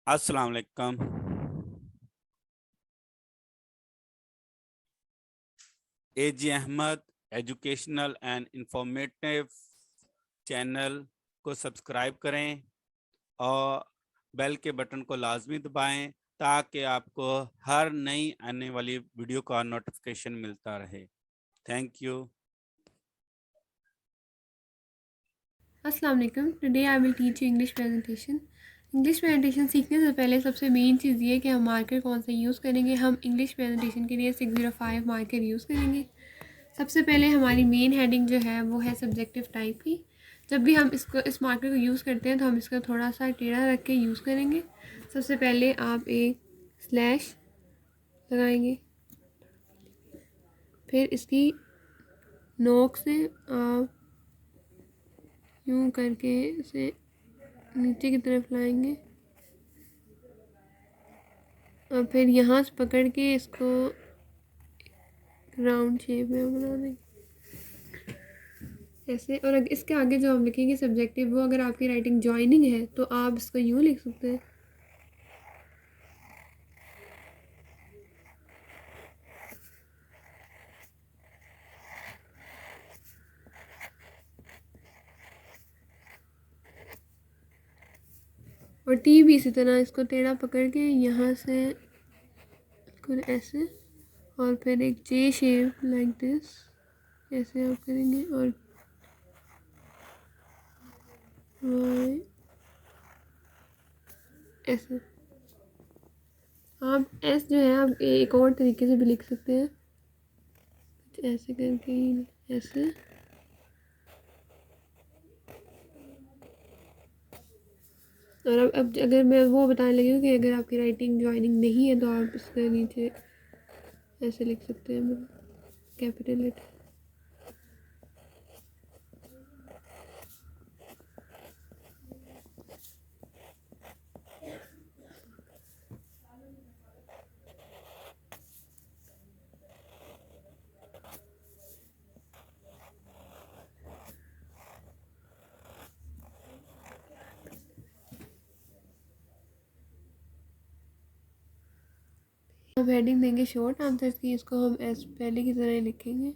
अस्सलाम वालेकुम। AG Ahmed educational and informative channel को सब्सक्राइब करें और बेल के बटन को लाजमी दबाएं ताकि आपको हर नई आने वाली वीडियो का नोटिफिकेशन मिलता रहे। Thank you. अस्सलाम वालेकुम। Today I will teach you English presentation. English presentation सीखने से पहले सबसे मेन चीज़ ये कि हम मार्कर कौन सा यूज़ करेंगे। हम इंग्लिश प्रेजेंटेशन के लिए 605 मार्कर यूज़ करेंगे। सबसे पहले हमारी मेन हेडिंग जो है वो है सब्जेक्टिव टाइप की। जब भी हम इस मार्कर को यूज़ करते हैं तो हम इसका थोड़ा सा टेढ़ा रख के यूज़ करेंगे। सबसे पहले आप एक स्लैश लगाएंगे, फिर इसकी नोक से आप यूँ करके इसे नीचे की तरफ लाएंगे और फिर यहाँ से पकड़ के इसको राउंड शेप में बना देंगे ऐसे। और इसके आगे जो हम लिखेंगे सब्जेक्टिव, वो अगर आपकी राइटिंग जॉइनिंग है तो आप इसको यूँ लिख सकते हैं। और टी भी इसी तरह इसको टेढ़ा पकड़ के यहाँ से कुछ ऐसे, और फिर एक जे शेप लाइक दिस ऐसे आप करेंगे। और वाई ऐसे। आप एस जो है आप एक और तरीके से भी लिख सकते हैं, ऐसे करके ऐसे। और अब अगर मैं वो बताने लगी हूँ कि अगर आपकी राइटिंग जॉइनिंग नहीं है तो आप इसके नीचे ऐसे लिख सकते हैं कैपिटल लेटर। हम हेडिंग देंगे शॉर्ट आंसर्स की, इसको हम एस पहले की तरह लिखेंगे।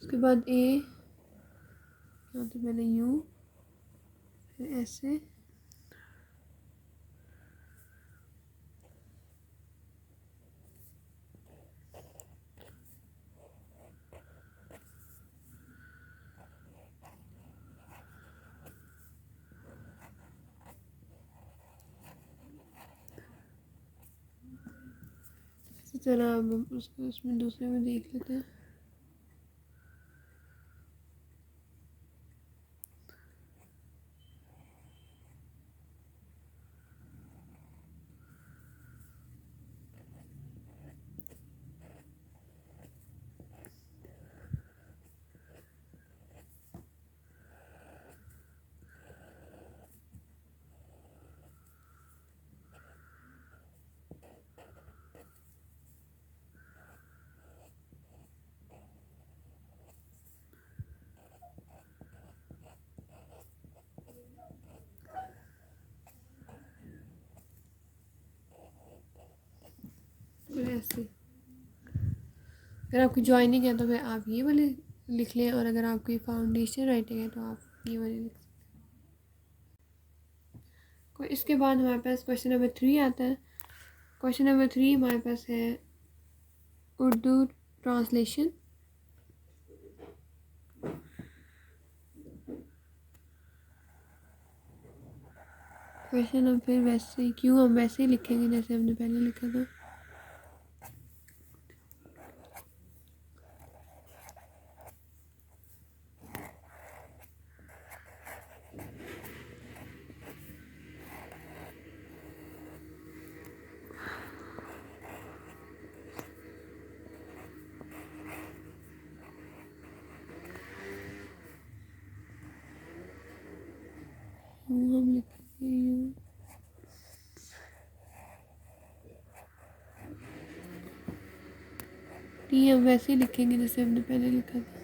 उसके बाद ए, यहाँ तो मैंने यू, फिर ऐसे। इसी तरह हम उसको उसमें दूसरे में देख लेते हैं। फिर ऐसे। अगर आपकी ज्वाइनिंग है तो फिर आप ये वाले लिख लें, और अगर आपकी फाउंडेशन राइटिंग है तो आप ये वाले लिख सकते हैं। इसके बाद हमारे पास क्वेश्चन नंबर 3 आता है। क्वेश्चन नंबर 3 हमारे पास है उर्दू ट्रांसलेशन। क्वेश्चन हम फिर वैसे क्यों हम वैसे ही लिखेंगे जैसे हमने पहले लिखा था। हम लिखेंगे ये हम वैसे ही लिखेंगे जैसे हमने पहले लिखा था।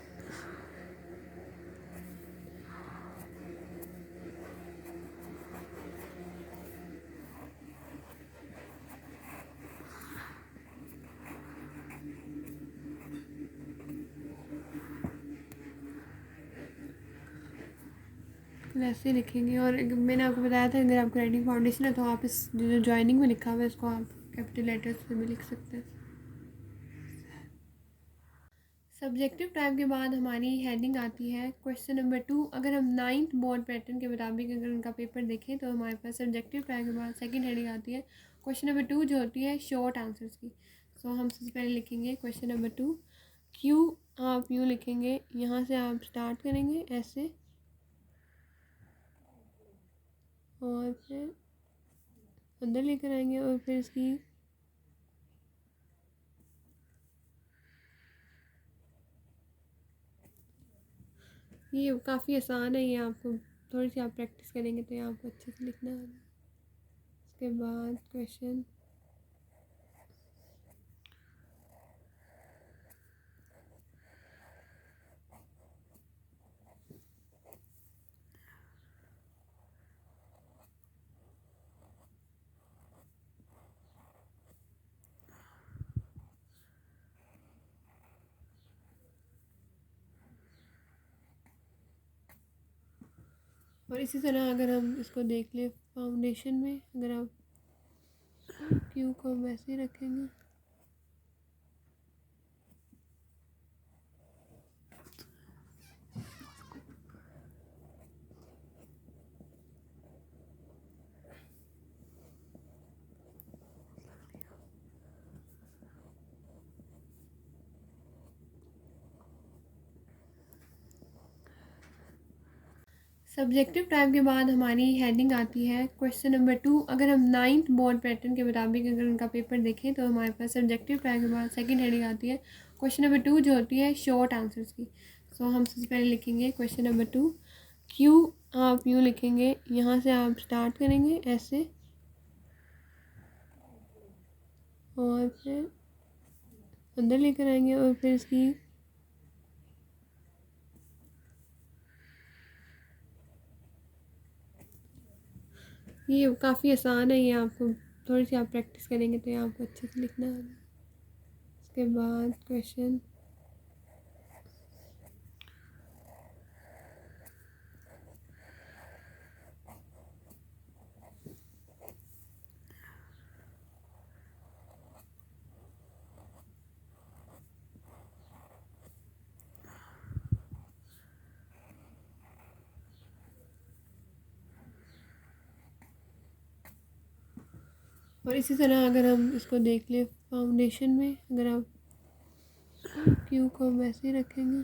वैसे ही लिखेंगे। और मैंने आपको बताया था अगर आपका राइटिंग फाउंडेशन है तो आप इस जो ज्वाइनिंग में लिखा हुआ है इसको आप कैपिटल लेटर्स से भी लिख सकते हैं। सब्जेक्टिव टाइप के बाद हमारी हेडिंग आती है क्वेश्चन नंबर 2। अगर हम 9th बोर्ड पैटर्न के मुताबिक अगर उनका पेपर देखें तो हमारे पास सब्जेक्टिव टाइप के बाद सेकंड हेडिंग आती है क्वेश्चन नंबर 2 जो होती है शॉर्ट आंसर्स की। सो हम सबसे पहले लिखेंगे क्वेश्चन नंबर 2। क्यों आप यूँ लिखेंगे, यहाँ से आप स्टार्ट करेंगे ऐसे और फिर अंदर लेकर आएंगे और फिर इसकी ये काफ़ी आसान है, ये आपको थोड़ी सी आप प्रैक्टिस करेंगे तो ये आपको अच्छे से लिखना है। इसके बाद क्वेश्चन और इसी तरह अगर हम इसको देख लें फाउंडेशन में अगर आप क्यू को हम वैसे ही रखेंगे। सब्जेक्टिव टाइप के बाद हमारी हेडिंग आती है क्वेश्चन नंबर 2। अगर हम 9th बोर्ड पैटर्न के मुताबिक अगर उनका पेपर देखें तो हमारे पास सब्जेक्टिव टाइप के बाद सेकंड हेडिंग आती है क्वेश्चन नंबर 2 जो होती है शॉर्ट आंसर्स की। सो हम सबसे पहले लिखेंगे क्वेश्चन नंबर 2। क्यों आप यूँ लिखेंगे, यहाँ से आप स्टार्ट करेंगे ऐसे और फिर अंदर लेकर आएंगे और फिर इसकी ये काफ़ी आसान है, ये आपको थोड़ी सी आप प्रैक्टिस करेंगे तो ये आपको अच्छे से लिखना है। इसके बाद क्वेश्चन और इसी तरह अगर हम इसको देख लें फाउंडेशन में अगर आप क्यू को हम वैसे ही रखेंगे।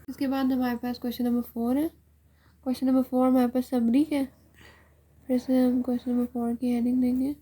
इसके बाद हमारे पास क्वेश्चन नंबर 4 है। क्वेश्चन नंबर 4 हमारे पास समरी है। फिर से हम क्वेश्चन नंबर 4 की हेडिंग देंगे।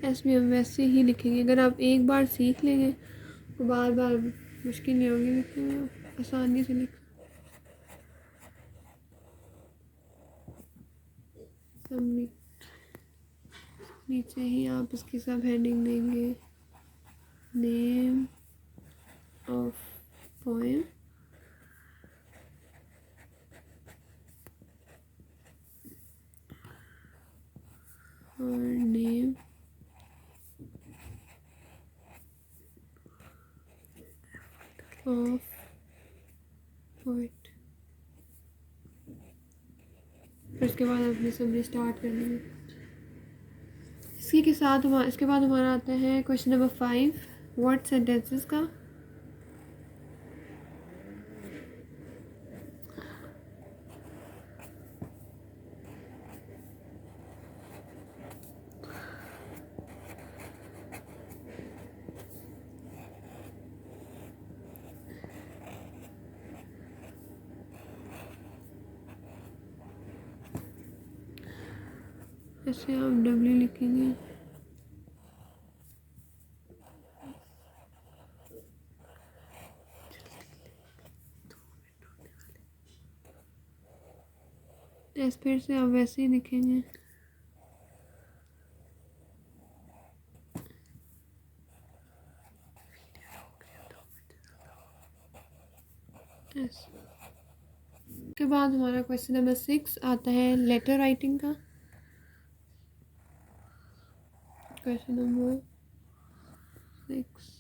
ऐसे भी हम वैसे ही लिखेंगे। अगर आप एक बार सीख लेंगे तो बार बार मुश्किल नहीं होगी लिखने में, आसानी से लिख समरी। नीचे ही आप इसकी सब हेडिंग देंगे, नेम ऑफ पोएम और नेम ऑफ पोएट। फिर इसके बाद अपनी समरी स्टार्ट कर देंगे। इसके बाद हमारा आता है क्वेश्चन नंबर 5 वर्ड सेंटेंसेस का। ऐसे आप डब्ल्यू लिखेंगे। इस फिर से आप वैसे ही लिखेंगे। के बाद हमारा क्वेश्चन नंबर 6 आता है लेटर राइटिंग का। क्वेश्चन नंबर 6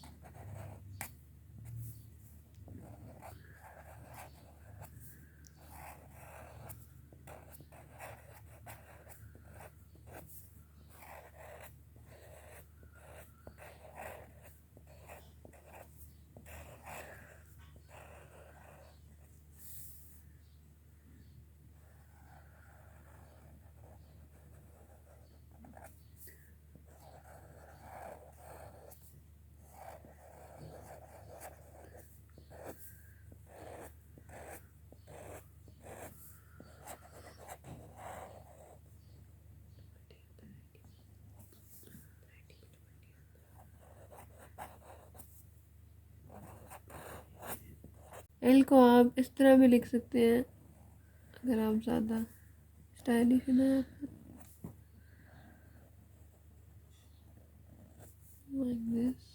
एल को आप इस तरह भी लिख सकते हैं अगर आप ज़्यादा स्टाइलिश है like this।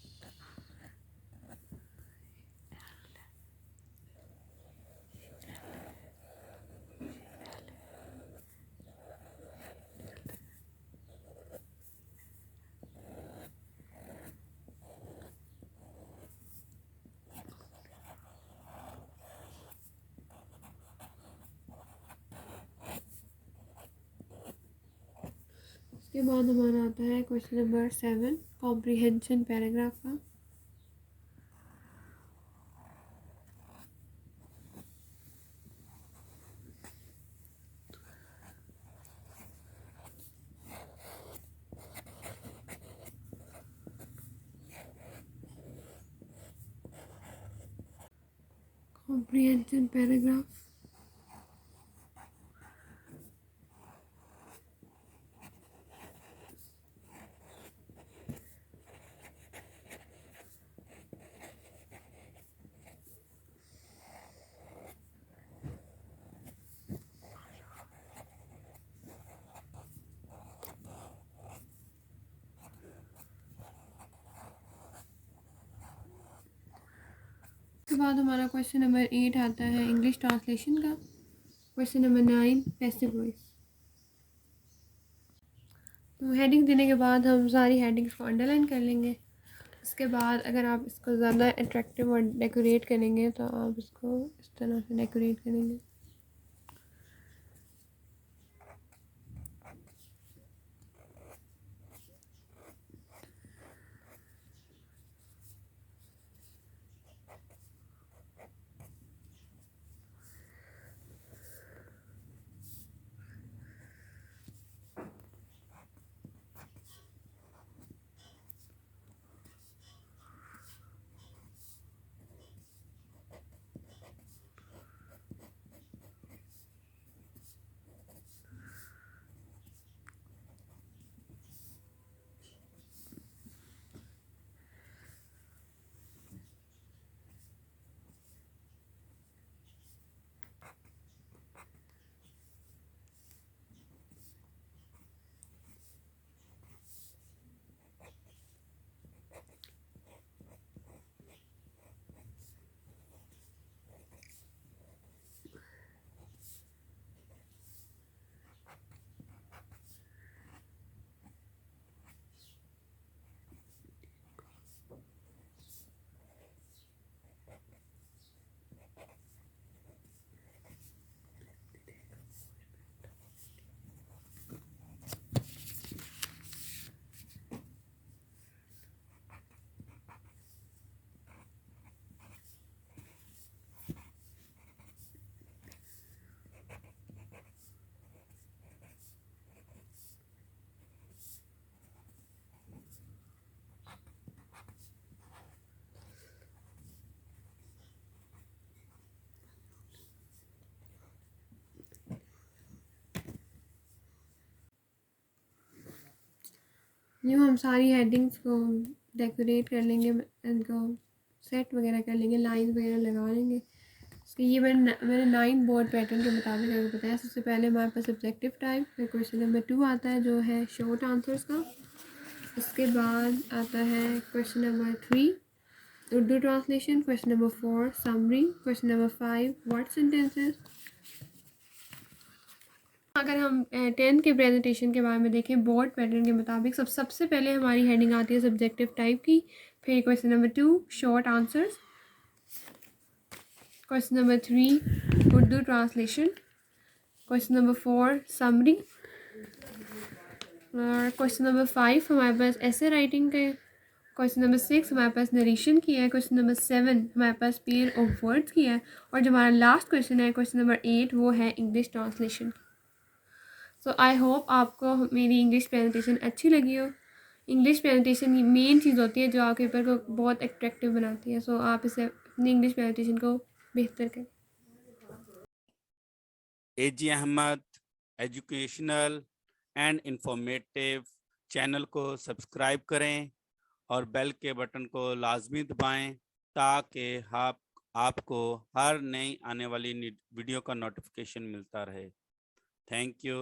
इसके बाद हमारा आता है क्वेश्चन नंबर 7 कॉम्प्रिहेंशन पैराग्राफ का। कॉम्प्रिहेंशन पैराग्राफ के बाद हमारा क्वेश्चन नंबर 8 आता है इंग्लिश ट्रांसलेशन का। Question number 9 passive voice. तो हेडिंग देने के बाद हम सारी हेडिंग्स को अंडरलाइन कर लेंगे। इसके बाद अगर आप इसको ज़्यादा अट्रैक्टिव और डेकोरेट करेंगे तो आप इसको इस तरह से डेकोरेट करेंगे। यूँ हम सारी हेडिंग्स को डेकोरेट कर लेंगे, इनको सेट वगैरह कर लेंगे, लाइन वगैरह लगा लेंगे। तो ये मैंने 9 बोर्ड पैटर्न के मुताबिक आपको बताया। सबसे पहले हमारे पास सब्जेक्टिव टाइप, फिर क्वेश्चन नंबर 2 आता है जो है शॉर्ट आंसर्स का। उसके बाद आता है question number 3 Urdu translation, question number 4 summary, question number 5 word sentences. अगर हम 10 के प्रेजेंटेशन के बारे में देखें बोर्ड पैटर्न के मुताबिक, सबसे पहले हमारी हेडिंग आती है सब्जेक्टिव टाइप की, फिर question number 2 short answers, question number 3 Urdu translation, question number 4 summary, और क्वेश्चन नंबर 5 हमारे पास ऐसे राइटिंग के, क्वेश्चन नंबर 6 हमारे पास नरेशन की है, क्वेश्चन नंबर 7 हमारे पास पेयर ऑफ वर्ड्स की है, और जो हमारा लास्ट क्वेश्चन है क्वेश्चन नंबर 8 वो है English translation. So I hope आपको मेरी इंग्लिश प्रेजेंटेशन अच्छी लगी हो। इंग्लिश प्रेजेंटेशन मेन चीज़ होती है जो आपके पेपर को बहुत अट्रैक्टिव बनाती है। सो आप इसे अपनी इंग्लिश प्रेजेंटेशन को बेहतर करें। AG Ahmed educational and informative channel को सब्सक्राइब करें और बेल के बटन को लाजमी दबाएं ताकि आपको हर नई आने वाली वीडियो का नोटिफिकेशन मिलता रहे। Thank you.